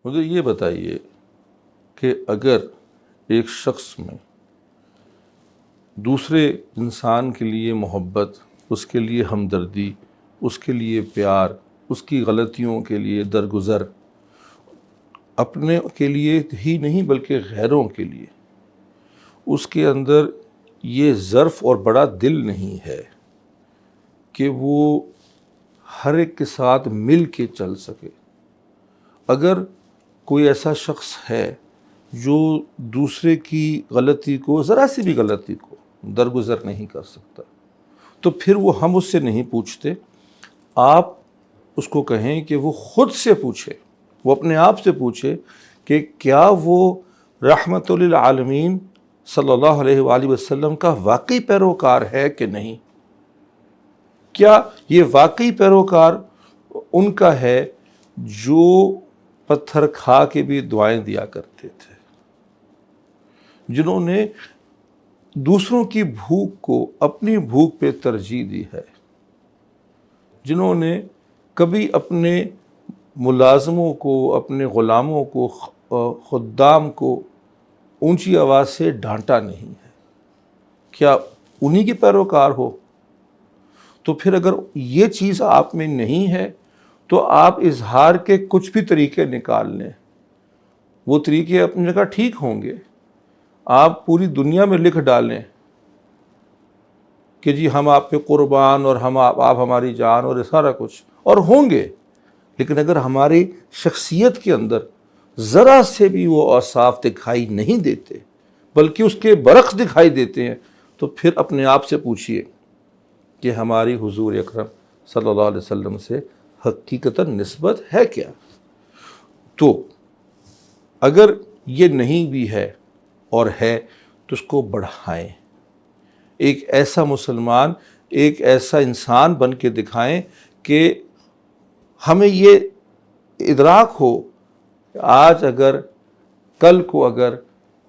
مجھے یہ بتائیے کہ اگر ایک شخص میں دوسرے انسان کے لیے محبت، اس کے لیے ہمدردی، اس کے لیے پیار، اس کی غلطیوں کے لیے درگزر، اپنے کے لیے ہی نہیں بلکہ غیروں کے لیے، اس کے اندر یہ ظرف اور بڑا دل نہیں ہے کہ وہ ہر ایک کے ساتھ مل کے چل سکے. اگر کوئی ایسا شخص ہے جو دوسرے کی غلطی کو، ذرا سی بھی غلطی کو درگزر نہیں کر سکتا، تو پھر وہ ہم اس سے نہیں پوچھتے. آپ اس کو کہیں کہ وہ خود سے پوچھے، وہ اپنے آپ سے پوچھے کہ کیا وہ رحمت للعالمین صلی اللہ علیہ وآلہ وسلم کا واقعی پیروکار ہے کہ نہیں. کیا یہ واقعی پیروکار ان کا ہے جو پتھر کھا کے بھی دعائیں دیا کرتے تھے، جنہوں نے دوسروں کی بھوک کو اپنی بھوک پہ ترجیح دی ہے، جنہوں نے کبھی اپنے ملازموں کو، اپنے غلاموں کو، خدام کو اونچی آواز سے ڈانٹا نہیں ہے؟ کیا انہی کے پیروکار ہو؟ تو پھر اگر یہ چیز آپ میں نہیں ہے تو آپ اظہار کے کچھ بھی طریقے نکال لیں، وہ طریقے اپنی جگہ ٹھیک ہوں گے. آپ پوری دنیا میں لکھ ڈالیں کہ جی ہم آپ پہ قربان اور آپ ہماری جان اور سارا کچھ، اور ہوں گے، لیکن اگر ہماری شخصیت کے اندر ذرا سے بھی وہ اوصاف دکھائی نہیں دیتے بلکہ اس کے برعکس دکھائی دیتے ہیں، تو پھر اپنے آپ سے پوچھئے کہ ہماری حضور اکرم صلی اللہ علیہ وسلم سے حقیقتاً نسبت ہے کیا؟ تو اگر یہ نہیں بھی ہے اور ہے تو اس کو بڑھائیں. ایک ایسا مسلمان، ایک ایسا انسان بن کے دکھائیں کہ ہمیں یہ ادراک ہو کہ آج اگر، کل کو اگر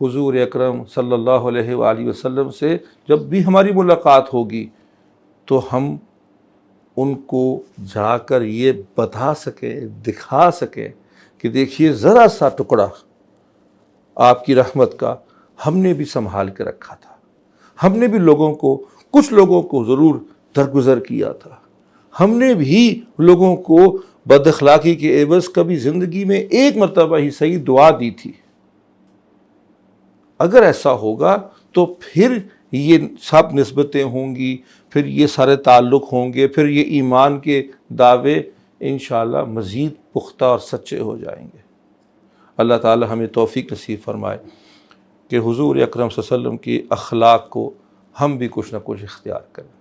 حضور اکرم صلی اللہ علیہ وآلہ وسلم سے جب بھی ہماری ملاقات ہوگی تو ہم ان کو جا کر یہ بتا سکیں، دکھا سکیں کہ دیکھیے ذرا سا ٹکڑا آپ کی رحمت کا ہم نے بھی سنبھال کے رکھا تھا، ہم نے بھی کچھ لوگوں کو ضرور درگزر کیا تھا، ہم نے بھی لوگوں کو بد اخلاقی کے عوض کبھی زندگی میں ایک مرتبہ ہی صحیح دعا دی تھی. اگر ایسا ہوگا تو پھر یہ سب نسبتیں ہوں گی، پھر یہ سارے تعلق ہوں گے، پھر یہ ایمان کے دعوے انشاءاللہ مزید پختہ اور سچے ہو جائیں گے. اللہ تعالی ہمیں توفیق نصیب فرمائے کہ حضور اکرم صلی اللہ علیہ وسلم کی اخلاق کو ہم بھی کچھ نہ کچھ اختیار کریں.